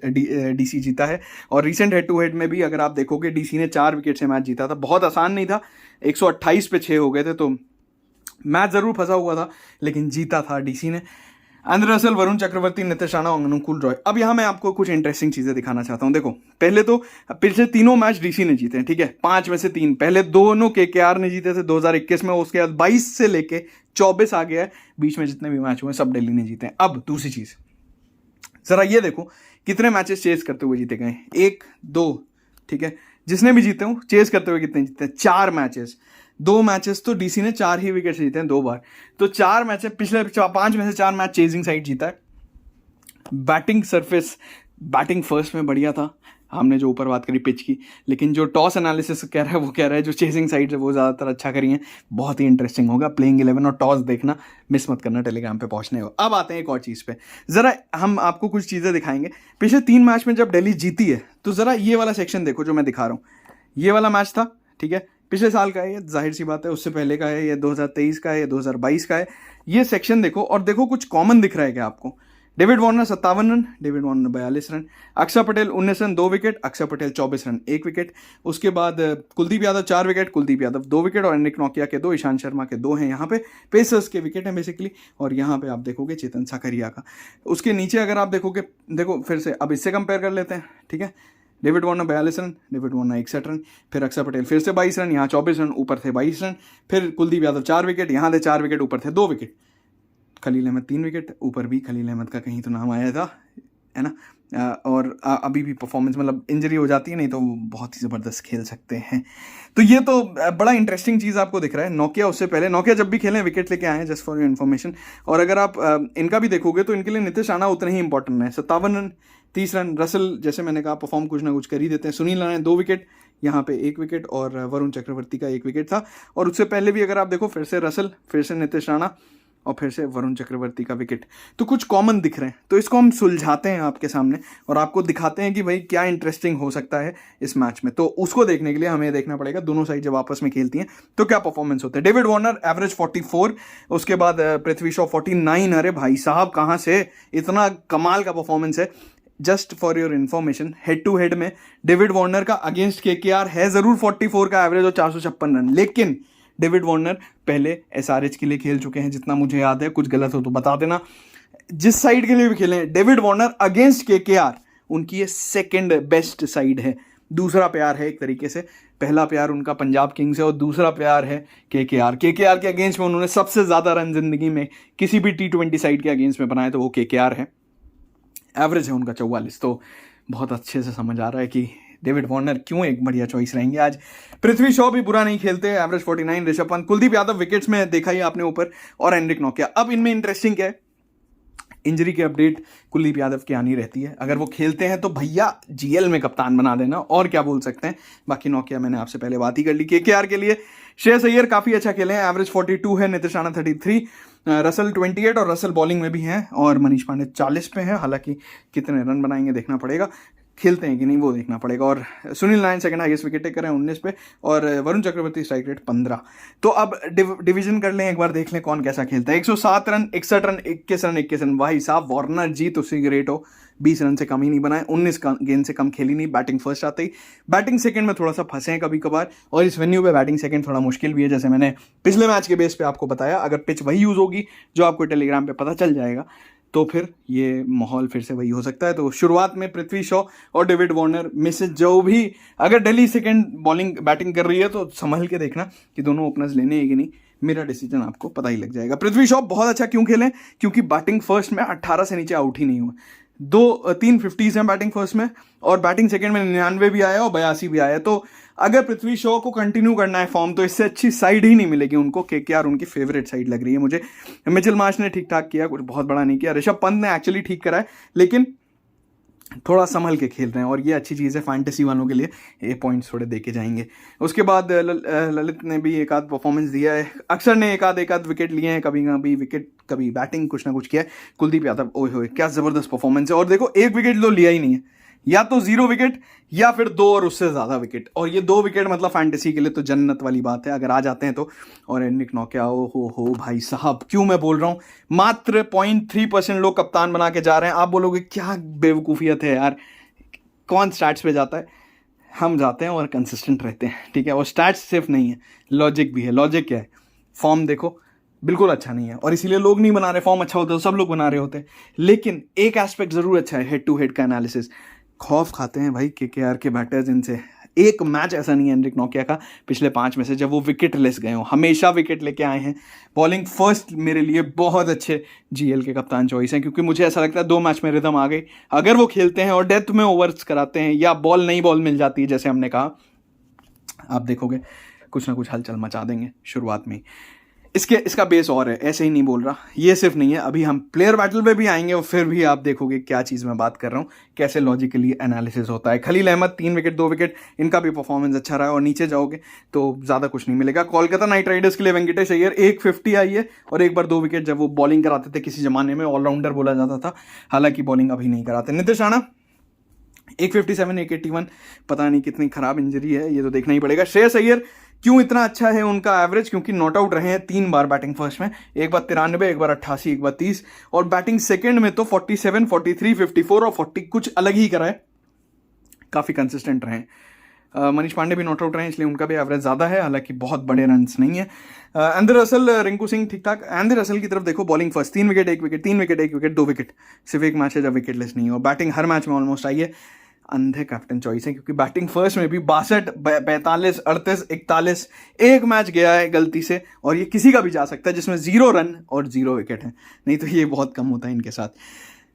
DC जीता है, और रिसेंट हेड टू हेड में भी अगर आप देखोगे DC ने 4 विकेट से मैच जीता था। बहुत आसान नहीं था, 128 पे 6 हो गए थे, तो मैच ज़रूर फंसा हुआ था, लेकिन जीता था DC ने। एंड्रे रसेल, वरुण चक्रवर्ती, नीतीश राणा, अनुकूल रॉय। अब यहाँ मैं आपको कुछ इंटरेस्टिंग चीज़ें दिखाना चाहता हूँ। देखो, पहले तो पिछले 3 मैच DC ने जीते हैं, ठीक है, 5 में से 3। पहले दोनों KKR ने जीते थे 2021 में, उसके बाद 22 से लेके 24 आ गया है, बीच में जितने भी मैच हुए सब दिल्ली ने जीते हैं। अब दूसरी चीज़, ज़रा ये देखो कितने मैचेस चेस करते हुए जीते गए, 1, 2, ठीक है, जिसने भी जीते हो चेस करते हुए कितने जीते हैं, 4 मैचेस। 2 मैचेस तो DC ने 4 ही विकेट से जीते हैं 2 बार, तो 4 मैच, पिछले 5 में से 4 मैच चेजिंग साइड जीता है। बैटिंग सरफेस, बैटिंग फर्स्ट में बढ़िया था, हमने जो ऊपर बात करी पिच की, लेकिन जो टॉस एनालिसिस कह रहा है वो कह रहा है जो चेजिंग साइड है वो ज़्यादातर अच्छा करी है। बहुत ही इंटरेस्टिंग होगा, प्लेइंग 11 और टॉस देखना मिस मत करना टेलीग्राम पे पहुंचने हो। अब आते हैं एक और चीज़ पे, ज़रा हम आपको कुछ चीज़ें दिखाएंगे। पिछले 3 मैच में जब दिल्ली जीती है, तो ज़रा ये वाला सेक्शन देखो जो मैं दिखा रहा हूँ। ये वाला मैच था, ठीक है, पिछले साल का है, ये जाहिर सी बात है, उससे पहले का है, ये 2023 का है, ये 2022 का है। ये सेक्शन देखो और देखो कुछ कॉमन दिख रहा है क्या आपको। David Warner 57 run, David Warner 42 run, अक्षर पटेल 19 रन 2 विकेट, अक्षर पटेल 24 रन 1 विकेट। उसके बाद कुलदीप यादव 4 विकेट, कुलदीप यादव 2 विकेट और एनरिक नोकिया के 2, ईशांत शर्मा के 2 हैं यहाँ पे। पेसर्स के विकेट हैं बेसिकली। और यहाँ पे आप देखोगे चेतन साकरिया का। उसके नीचे अगर आप देखोगे, देखो फिर से अब इससे कंपेयर कर लेते हैं, ठीक है। David Warner 42 run, David Warner 61 run, फिर अक्षर पटेल फिर से 22 रन, यहाँ 24 रन, ऊपर थे 22 रन, फिर कुलदीप यादव 4 विकेट, यहाँ थे 4 विकेट, ऊपर थे 2 विकेट, खलील अहमद 3 विकेट, ऊपर भी खलील अहमद का कहीं तो नाम आया था, है ना। और अभी भी परफॉर्मेंस, मतलब इंजरी हो जाती है नहीं तो वो बहुत ही ज़बरदस्त खेल सकते हैं। तो ये तो बड़ा इंटरेस्टिंग चीज़ आपको दिख रहा है। नोकिया उससे पहले, नोकिया जब भी खेले विकेट लेके आए हैं, जस्ट फॉर योर इन्फॉर्मेशन। और अगर आप इनका भी देखोगे तो इनके लिए नीतीश राणा उतने ही इंपॉर्टेंट है। 57 रन 30 रन, रसल जैसे मैंने कहा परफॉर्म कुछ ना कुछ कर ही देते हैं। सुनील नारायण 2 विकेट, यहाँ पे 1 विकेट, और वरुण चक्रवर्ती का 1 विकेट था। और उससे पहले भी अगर आप देखो, फिर से रसल, फिर से नीतीश राणा और फिर से वरुण चक्रवर्ती का विकेट। तो कुछ कॉमन दिख रहे हैं, तो इसको हम सुलझाते हैं आपके सामने और आपको दिखाते हैं कि भाई क्या इंटरेस्टिंग हो सकता है इस मैच में। तो उसको देखने के लिए हमें देखना पड़ेगा दोनों साइड जब आपस में खेलती हैं तो क्या परफॉर्मेंस होते हैं। डेविड वार्नर एवरेज 44, उसके बाद पृथ्वी शॉ 49। अरे भाई साहब, कहाँ से इतना कमाल का परफॉर्मेंस है। Just for your information, head to head में डेविड वार्नर का अगेंस्ट केकेआर है ज़रूर 44 का एवरेज और 456 रन, लेकिन डेविड वार्नर पहले एसआरएच के लिए खेल चुके हैं जितना मुझे याद है, कुछ गलत हो तो बता देना। जिस साइड के लिए भी खेले हैं डेविड वार्नर अगेंस्ट केकेआर, उनकी ये सेकंड बेस्ट साइड है, दूसरा प्यार है एक तरीके से। पहला प्यार उनका पंजाब किंग्स है और दूसरा प्यार है केकेआर। केकेआर के अगेंस्ट में उन्होंने सबसे ज़्यादा रन जिंदगी में किसी भी T20 साइड के अगेंस्ट में बनाए तो वो केकेआर है। एवरेज है उनका 44। तो बहुत अच्छे से समझ आ रहा है कि डेविड वार्नर क्यों एक बढ़िया चॉइस रहेंगे आज। पृथ्वी शॉ भी बुरा नहीं खेलते, एवरेज 49। ऋषभ पंत, कुलदीप यादव विकेट्स में देखा ही आपने ऊपर, और एनरिक नोकिया। अब इनमें इंटरेस्टिंग क्या है, इंजरी की अपडेट कुलदीप यादव की आनी रहती है। अगर वो खेलते हैं तो भैया जीएल में कप्तान बना देना, और क्या बोल सकते हैं। बाकी नोकिया मैंने आपसे पहले बात ही कर ली। केकेआर के लिए श्रेयस अय्यर काफ़ी अच्छा खेले हैं, एवरेज 42 है, नीतीश राणा 33, रसल 28, और रसल बॉलिंग में भी हैं, और मनीष पांडे 40 पे हैं। हालांकि कितने रन बनाएंगे देखना पड़ेगा, खेलते हैं कि नहीं वो देखना पड़ेगा। और Sunil Narayan second highest wicket taker है 19 पे, और वरुण चक्रवर्ती स्ट्राइक रेट 15। तो अब डिवीजन कर लें, एक बार देख लें कौन कैसा खेलता है। 107 रन 61 रन 21 रन 21 रन। भाई साहब, वार्नर जी तो उसी ग्रेट हो, 20 रन से कम ही नहीं बनाए, 19 गेंद से कम खेली नहीं। बैटिंग फर्स्ट आते ही, बैटिंग सेकंड में थोड़ा सा फंसे हैं कभी कभार, और इस वेन्यू पे बैटिंग सेकंड थोड़ा मुश्किल भी है, जैसे मैंने पिछले मैच के बेस पे आपको बताया। अगर पिच वही यूज़ होगी जो आपको टेलीग्राम पे पता चल जाएगा, तो फिर ये माहौल फिर से वही हो सकता है। तो शुरुआत में पृथ्वी शॉ और डेविड वार्नर में से जो भी, अगर दिल्ली सेकंड बॉलिंग बैटिंग कर रही है तो संभल के देखना कि दोनों ओपनर्स लेने हैं कि नहीं। मेरा डिसीजन आपको पता ही लग जाएगा। पृथ्वी शॉ बहुत अच्छा क्यों खेले, क्योंकि बैटिंग फर्स्ट में 18 से नीचे आउट ही नहीं हुआ। 3 50s हैं बैटिंग फर्स्ट में, और बैटिंग सेकंड में 99 भी आया और 82 भी आया। तो अगर पृथ्वी शॉ को कंटिन्यू करना है फॉर्म, तो इससे अच्छी साइड ही नहीं मिलेगी उनको। केकेआर उनकी फेवरेट साइड लग रही है मुझे। मिचेल मार्श ने ठीक ठाक किया, कुछ बहुत बड़ा नहीं किया। ऋषभ पंत ने एक्चुअली ठीक करा है, लेकिन थोड़ा संभल के खेल रहे हैं, और ये अच्छी चीज़ है फैंटेसी वालों के लिए। ये पॉइंट्स थोड़े देके जाएंगे। उसके बाद ललित ने भी एक आध परफॉर्मेंस दिया है, अक्षर ने एक आध विकेट लिए हैं, कभी कभी विकेट, कभी बैटिंग, कुछ ना कुछ किया है। कुलदीप यादव, ओए होए क्या ज़बरदस्त परफॉर्मेंस है। और देखो, एक विकेट तो लिया ही नहीं है, या तो 0 विकेट या फिर 2 और उससे ज़्यादा विकेट, और ये 2 विकेट मतलब फैंटेसी के लिए तो जन्नत वाली बात है अगर आ जाते हैं तो। और एनरिक नोकिया, ओ हो भाई साहब, क्यों मैं बोल रहा हूँ, मात्र 0.3% लोग कप्तान बना के जा रहे हैं। आप बोलोगे क्या बेवकूफ़ियत है यार, कौन स्टैट्स पे जाता है। हम जाते हैं और कंसिस्टेंट रहते हैं, ठीक है। और स्टैट्स सिर्फ नहीं है, लॉजिक भी है। लॉजिक क्या है, फॉर्म देखो बिल्कुल अच्छा नहीं है, और इसीलिए लोग नहीं बना रहे। फॉर्म अच्छा होता है तो सब लोग बना रहे होते हैं, लेकिन एक एस्पेक्ट ज़रूर अच्छा है, हेड टू हेड का एनालिसिस। खौफ खाते हैं भाई केकेआर के बैटर्स इनसे। एक मैच ऐसा नहीं है एनरिक नोकिया का पिछले 5 में से जब वो विकेट लेस गए हो, हमेशा विकेट लेके आए हैं। बॉलिंग फर्स्ट मेरे लिए बहुत अच्छे जीएल के कप्तान चॉइस हैं, क्योंकि मुझे ऐसा लगता है 2 मैच में रिदम आ गई। अगर वो खेलते हैं और डेथ में ओवर्स कराते हैं, या बॉल नई बॉल मिल जाती है जैसे हमने कहा, आप देखोगे कुछ ना कुछ हलचल मचा देंगे शुरुआत में। इसका बेस और है, ऐसे ही नहीं बोल रहा। ये सिर्फ नहीं है, अभी हम प्लेयर बैटल पे भी आएंगे और फिर भी आप देखोगे क्या चीज़ मैं बात कर रहा हूँ, कैसे लॉजिकली एनालिसिस होता है। खलील अहमद 3 विकेट 2 विकेट, इनका भी परफॉर्मेंस अच्छा रहा है। और नीचे जाओगे तो ज़्यादा कुछ नहीं मिलेगा। कोलकाता नाइट राइडर्स के लिए वेंकटेश अय्यर 150 आई है, और एक बार 2 विकेट जब वो बॉलिंग कराते थे, किसी ज़माने में ऑलराउंडर बोला जाता था, हालांकि बॉलिंग अभी नहीं कराते। नीतीश राणा 157 181, पता नहीं कितनी खराब इंजरी है, ये तो देखना ही पड़ेगा। श्रेयस अय्यर क्यों इतना अच्छा है उनका एवरेज? क्योंकि नॉट आउट रहे हैं 3 बार बैटिंग फर्स्ट में, एक बार 93, एक बार 88, एक बार 30, और बैटिंग सेकंड में तो 47, 43, 54 और 40 कुछ अलग ही कराए, काफ़ी कंसिस्टेंट रहे। मनीष पांडे भी नॉट आउट रहे हैं, इसलिए उनका भी एवरेज ज़्यादा है, हालांकि बहुत बड़े रन्स नहीं है। एंड्रे रसल, रिंकू सिंह ठीक ठाक। एंड्रे रसल की तरफ देखो, bowling first 3 wicket 1 wicket, 3 wicket 1 wicket, 2 wicket, सिर्फ एक मैच है जब विकेट लेस नहीं है, और बैटिंग हर मैच में ऑलमोस्ट आई है। अंधे कैप्टन चॉइस है, क्योंकि बैटिंग फर्स्ट में भी 62, 45, 38, 41 एक मैच गया है गलती से, और ये किसी का भी जा सकता है जिसमें 0 रन और 0 विकेट है, नहीं तो ये बहुत कम होता है इनके साथ।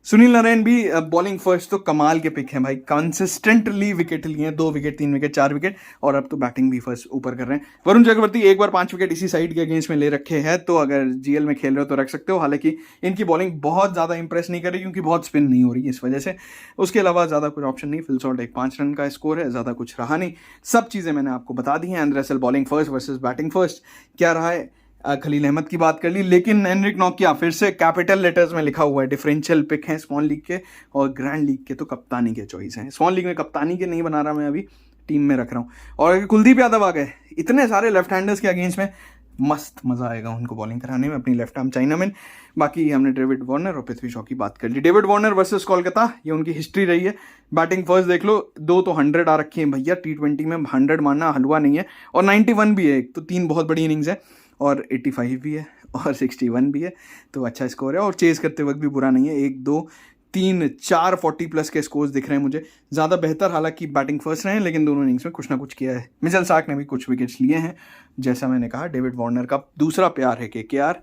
सुनील नारायण भी बॉलिंग फर्स्ट तो कमाल के पिक हैं भाई, कंसिस्टेंटली विकेट लिए हैं, 2 विकेट, 3 विकेट, 4 विकेट, और अब तो बैटिंग भी फर्स्ट ऊपर कर रहे हैं। वरुण चक्रवर्ती एक बार 5 विकेट इसी साइड के अगेंस्ट में ले रखे हैं, तो अगर जीएल में खेल रहे हो तो रख सकते हो, हालांकि इनकी बॉलिंग बहुत ज़्यादा इंप्रेस नहीं कर रही, क्योंकि बहुत स्पिन नहीं हो रही है इस वजह से। उसके अलावा ज़्यादा कुछ ऑप्शन नहीं, फिल सॉल्ट एक 5 रन का स्कोर है, ज़्यादा कुछ रहा नहीं, सब चीज़ें मैंने आपको बता दी हैं। Andre Russell bowling first versus batting first क्या रहा है, खलील अहमद की बात कर ली, लेकिन एनरिक नोकिया फिर से कैपिटल लेटर्स में लिखा हुआ है, डिफरेंशियल पिक है स्मॉल लीग के, और ग्रैंड लीग के तो कप्तानी के चॉइस हैं। स्मॉल लीग में कप्तानी के नहीं बना रहा मैं, अभी टीम में रख रहा हूँ। और कुलदीप यादव आ गए, इतने सारे लेफ्ट हैंडर्स के अगेंस्ट में मस्त मजा आएगा उनको बॉलिंग कराने में, अपनी लेफ्ट आर्म चाइनामैन। बाकी हमने डेविड वार्नर और पृथ्वी शॉ की बात कर ली। डेविड वार्नर वर्सेस कोलकाता, ये उनकी हिस्ट्री रही है। बैटिंग फर्स्ट देख लो, 2 तो 100 आ रखी है भैया, T20 में 100 मारना हलवा नहीं है, और 91 भी है, तो 3 बहुत बड़ी इनिंग्स है, और 85 भी है, और 61 भी है, तो अच्छा स्कोर है, और चेज करते वक्त भी बुरा नहीं है। 1, 2, 3, 4 40+ के स्कोर्स दिख रहे हैं मुझे, ज़्यादा बेहतर हालांकि बैटिंग फर्स्ट रहे हैं, लेकिन दोनों इनिंग्स में कुछ ना कुछ किया है। मिचेल स्टार्क ने भी कुछ विकेट्स लिए हैं, जैसा मैंने कहा डेविड वार्नर का दूसरा प्यार है KKR,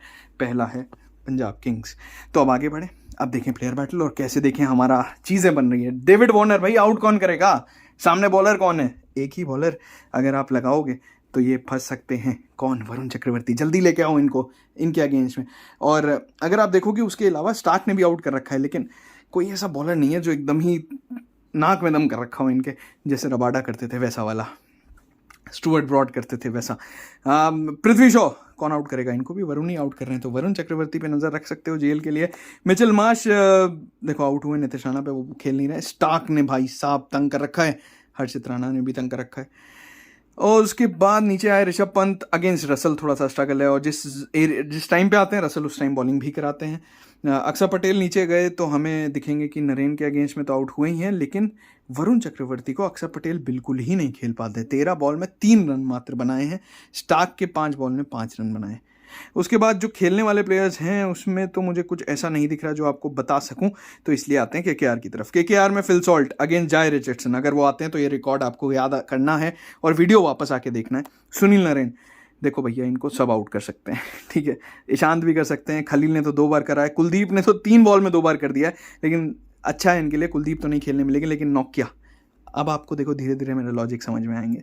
पहला है पंजाब किंग्स। तो अब आगे बढ़े, अब देखें प्लेयर बैटल, और कैसे देखें हमारा चीज़ें बन रही है। डेविड वार्नर भाई, आउट कौन करेगा? सामने बॉलर कौन है? एक ही बॉलर, अगर आप लगाओगे तो ये फंस सकते हैं। कौन? वरुण चक्रवर्ती, जल्दी लेके आओ इनको इनके अगेंस्ट में। और अगर आप देखोगे उसके अलावा स्टार्क ने भी आउट कर रखा है, लेकिन कोई ऐसा बॉलर नहीं है जो एकदम ही नाक में दम कर रखा हो इनके, जैसे रबाडा करते थे वैसा वाला, स्टुअर्ट ब्रॉड करते थे वैसा। पृथ्वी शॉ, कौन आउट करेगा इनको? भी वरुण ही आउट कर रहे हैं, तो वरुण चक्रवर्ती पे नजर रख सकते हो जेल के लिए। मिचेल मार्श देखो आउट हुए, नितिश राणा पे वो खेल नहीं रहे। स्टार्क ने भाई साहब तंग कर रखा है, हर्षित राणा ने भी तंग कर रखा है। और उसके बाद नीचे आए ऋषभ पंत अगेंस्ट रसल, थोड़ा सा स्ट्रगल है, और जिस टाइम पे आते हैं रसल उस टाइम बॉलिंग भी कराते हैं। अक्षर पटेल नीचे गए तो हमें दिखेंगे कि नरेन के अगेंस्ट में तो आउट हुए ही हैं, लेकिन वरुण चक्रवर्ती को अक्षर पटेल बिल्कुल ही नहीं खेल पाते। 13 बॉल में 3 रन मात्र बनाए हैं, स्टार्क के 5 बॉल में 5 रन बनाए। उसके बाद जो खेलने वाले प्लेयर्स हैं उसमें तो मुझे कुछ ऐसा नहीं दिख रहा जो आपको बता सकूं, तो इसलिए आते हैं KKR की तरफ। KKR में फिल सॉल्ट अगेंस्ट जाय रिचर्डसन, अगर वो आते हैं तो ये रिकॉर्ड आपको याद करना है और वीडियो वापस आके देखना है। सुनील नारायण, देखो भैया इनको सब आउट कर सकते हैं, ठीक है, ईशांत भी कर सकते हैं, खलील ने तो 2 बार करा है, कुलदीप ने तो 3 बॉल में 2 बार कर दिया है, लेकिन अच्छा है इनके लिए, कुलदीप तो नहीं खेलने मिलेगी। लेकिन नोकिया, अब आपको देखो धीरे धीरे मेरे लॉजिक समझ में आएंगे।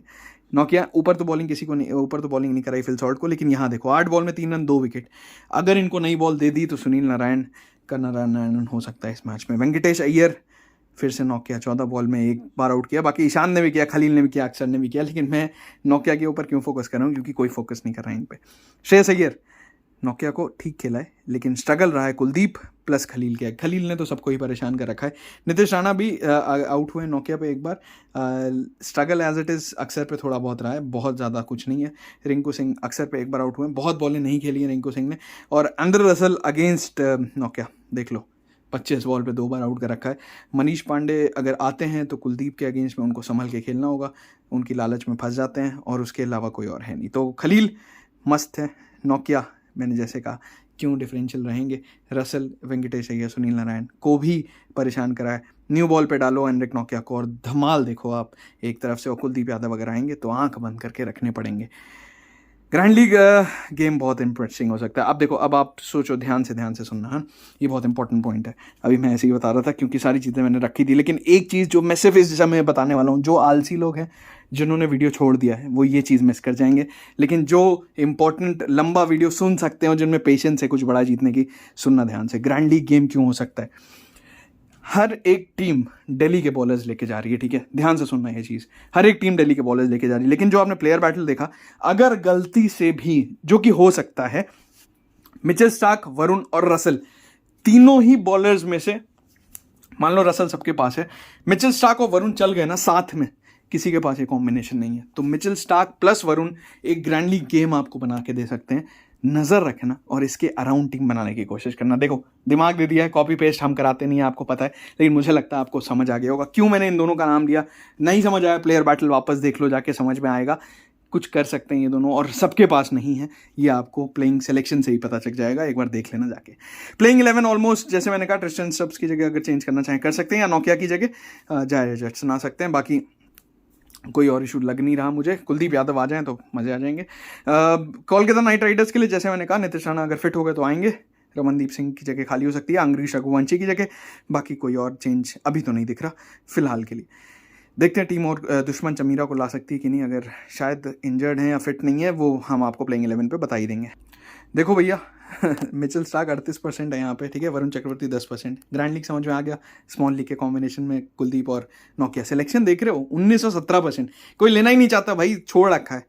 नोकिया ऊपर तो बॉलिंग किसी को नहीं, ऊपर तो बॉलिंग नहीं कराई फिल सॉल्ट को, लेकिन यहाँ देखो 8 बॉल में 3 रन 2 विकेट। अगर इनको नई बॉल दे दी तो सुनील नारायण का नारायण हो सकता है इस मैच में। वेंकटेश अय्यर फिर से नोकिया 14 बॉल में 1 बार आउट किया, बाकी ईशान ने भी किया, खलील ने भी किया, अक्षर ने भी किया, लेकिन मैं नोकिया के ऊपर क्यों फोकस कर रहा हूँ, क्योंकि कोई फोकस नहीं कर रहा है इन पर। श्रेयस अय्यर नोकिया को ठीक खेला है, लेकिन स्ट्रगल रहा है कुलदीप प्लस खलील के। खलील ने तो सबको ही परेशान कर रखा है। नितिश राणा भी आउट हुए नोकिया पे एक बार, स्ट्रगल एज इट इज़ अक्षर पे थोड़ा बहुत रहा है, बहुत ज़्यादा कुछ नहीं है। रिंकू सिंह अक्षर पे एक बार आउट हुए, बहुत बॉलें नहीं खेली हैं रिंकू सिंह ने। और एंड्रे रसल अगेंस्ट नोकिया देख लो 25 बॉल पे 2 बार आउट कर रखा है। मनीष पांडे अगर आते हैं तो कुलदीप के अगेंस्ट में उनको संभल के खेलना होगा, उनकी लालच में फंस जाते हैं, और उसके अलावा कोई और है नहीं। तो खलील मस्त है, नोकिया मैंने जैसे कहा क्यों डिफरेंशियल रहेंगे। रसल, वेंकटेश अय्यर, सुनील नारायण को भी परेशान करा है। न्यू बॉल पे डालो एनरिक नोकिया को और धमाल देखो आप एक तरफ से, और कुलदीप यादव अगर आएंगे तो आंख बंद करके रखने पड़ेंगे। ग्रैंड लीग गेम बहुत इंटरेस्टिंग हो सकता है। अब देखो, अब आप सोचो, ध्यान से सुनना, हाँ ये बहुत इंपॉर्टेंट पॉइंट है। अभी मैं ऐसे ही बता रहा था क्योंकि सारी चीज़ें मैंने रखी थी, लेकिन एक चीज़ जो मैं सिर्फ इस समय बताने वाला हूँ, जो आलसी लोग हैं जिन्होंने वीडियो छोड़ दिया है वो ये चीज़ मिस कर जाएंगे, लेकिन जो इंपॉर्टेंट लंबा वीडियो सुन सकते हो, जिनमें पेशेंस है कुछ बड़ा जीतने की, सुनना ध्यान से। ग्रैंड लीग गेम क्यों हो सकता है? हर एक टीम दिल्ली के बॉलर्स लेके जा रही है, ठीक है, ध्यान से सुनना ये चीज़। हर एक टीम दिल्ली के बॉलर्स लेके जा रही है, लेकिन जो आपने प्लेयर बैटल देखा, अगर गलती से भी, जो कि हो सकता है, मिचेल स्टार्क, वरुण और रसल तीनों ही बॉलर्स में से, मान लो रसल सबके पास है, मिचेल स्टार्क और वरुण चल गए ना साथ में, किसी के पास ये कॉम्बिनेशन नहीं है। तो मिचेल स्टार्क प्लस वरुण एक ग्रैंड लीग गेम आपको बना के दे सकते हैं। नज़र रखना और इसके अराउंड टीम बनाने की कोशिश करना। देखो दिमाग दे दिया है, कॉपी पेस्ट हम कराते नहीं है, आपको पता है, लेकिन मुझे लगता है आपको समझ आ गया होगा क्यों मैंने इन दोनों का नाम लिया। नहीं समझ आया प्लेयर बैटल वापस देख लो जाके, समझ में आएगा। कुछ कर सकते हैं ये दोनों और सबके पास नहीं है, ये आपको प्लेइंग सिलेक्शन से ही पता चल जाएगा, एक बार देख लेना जाके। प्लेइंग 11 ऑलमोस्ट जैसे मैंने कहा, ट्रिस्टन स्टब्स की जगह अगर चेंज करना चाहें कर सकते हैं, या नोकिया की जगह जाए जट्स ना सकते हैं। बाकी कोई और इशू लग नहीं रहा मुझे। कुलदीप यादव आ जाएं तो मज़े आ जाएंगे। कोलकाता नाइट राइडर्स के लिए जैसे मैंने कहा, नितिश राणा अगर फिट हो गए तो आएंगे, रमनदीप सिंह की जगह खाली हो सकती है, अंग्रीश रघुवंशी की जगह। बाकी कोई और चेंज अभी तो नहीं दिख रहा फिलहाल के लिए। देखते हैं टीम और दुश्मन चमीरा को ला सकती है कि नहीं। अगर शायद इंजर्ड है या फिट नहीं है वो हम आपको प्लेइंग 11 पे बता ही देंगे। देखो भैया मिचेल स्टार्क 38% है यहाँ पे, ठीक है। वरुण चक्रवर्ती 10%। ग्रैंड लीग समझ में आ गया, स्मॉल लीग के कॉम्बिनेशन में कुलदीप और नोकिया। सिलेक्शन देख रहे हो 1917%। कोई लेना ही नहीं चाहता भाई, छोड़ रखा है।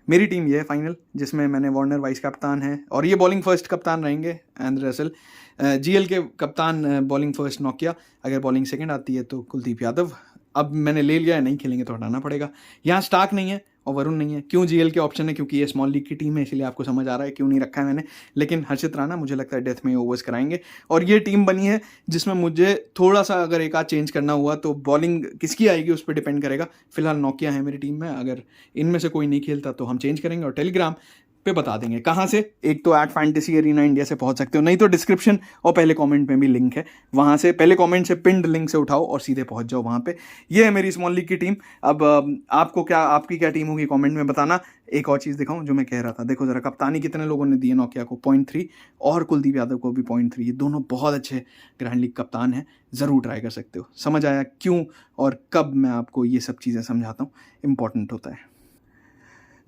मेरी टीम ये है फाइनल, जिसमें मैंने वार्नर वाइस कप्तान है और ये बॉलिंग फर्स्ट कप्तान रहेंगे एंड्रे रसेल। जीएल के कप्तान बॉलिंग फर्स्ट नोकिया, अगर बॉलिंग सेकंड आती है तो कुलदीप यादव। अब मैंने ले लिया है, नहीं खेलेंगे तो हटाना पड़ेगा। यहाँ स्टार्क नहीं है और वरुण नहीं है। क्यों जीएल के ऑप्शन है? क्योंकि ये स्मॉल लीग की टीम है, इसलिए आपको समझ आ रहा है क्यों नहीं रखा है मैंने। लेकिन हर्षित राणा मुझे लगता है डेथ में ओवर्स कराएंगे और ये टीम बनी है जिसमें मुझे थोड़ा सा अगर एक आध चेंज करना हुआ तो बॉलिंग किसकी आएगी उस पर डिपेंड करेगा। फिलहाल नोकिया है मेरी टीम में, अगर इनमें से कोई नहीं खेलता तो हम चेंज करेंगे और टेलीग्राम पे बता देंगे कहाँ से। एक तो @fantasy-arena इंडिया से पहुंच सकते हो, नहीं तो डिस्क्रिप्शन और पहले कमेंट में भी लिंक है, वहाँ से पहले कमेंट से पिंड लिंक से उठाओ और सीधे पहुंच जाओ वहाँ पे। ये है मेरी स्मॉल लीग की टीम। अब आपको क्या, आपकी क्या टीम होगी कमेंट में बताना। एक और चीज़ दिखाऊं जो मैं कह रहा था, देखो जरा कप्तानी कितने लोगों ने दी है नोकिया को, 0.3, और कुलदीप यादव को भी 0.3। ये दोनों बहुत अच्छे ग्रैंड लीग कप्तान हैं, ज़रूर ट्राई कर सकते हो। समझ आया क्यों और कब मैं आपको ये सब चीज़ें समझाता हूँ, इंपॉर्टेंट होता है।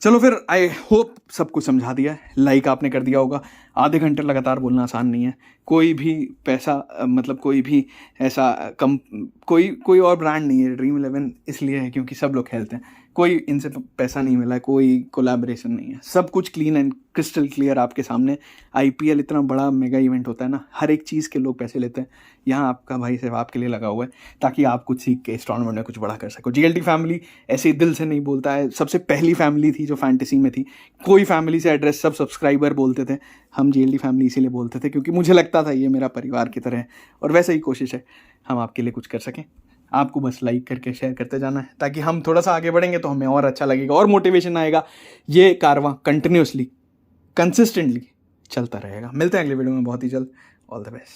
चलो फिर, आई होप सब कुछ समझा दिया है। लाइक आपने कर दिया होगा। आधे घंटे लगातार बोलना आसान नहीं है। कोई भी पैसा मतलब कोई भी ऐसा कोई और ब्रांड नहीं है। ड्रीम 11 इसलिए है क्योंकि सब लोग खेलते हैं, कोई इनसे पैसा नहीं मिला है, कोई कोलैबोरेशन नहीं है, सब कुछ क्लीन एंड क्रिस्टल क्लियर आपके सामने। आईपीएल इतना बड़ा मेगा इवेंट होता है ना, हर एक चीज़ के लोग पैसे लेते हैं। यहाँ आपका भाई सिर्फ आपके लिए लगा हुआ है ताकि आप कुछ सीख के इस टूर्नामेंट में कुछ बड़ा कर सको। जीएलटी फैमिली ऐसे ही दिल से नहीं बोलता है, सबसे पहली फैमिली थी जो फैंटेसी में थी। कोई फैमिली से एड्रेस सब सब्सक्राइबर बोलते थे, हम जीएलटी फैमिली इसीलिए बोलते थे क्योंकि मुझे लगता था ये मेरा परिवार की तरह है। और वैसे ही कोशिश है हम आपके लिए कुछ कर सकें। आपको बस लाइक करके शेयर करते जाना है ताकि हम थोड़ा सा आगे बढ़ेंगे तो हमें और अच्छा लगेगा और मोटिवेशन आएगा। ये कारवां कंटिन्यूसली कंसिस्टेंटली चलता रहेगा। मिलते हैं अगले वीडियो में बहुत ही जल्द। All the best.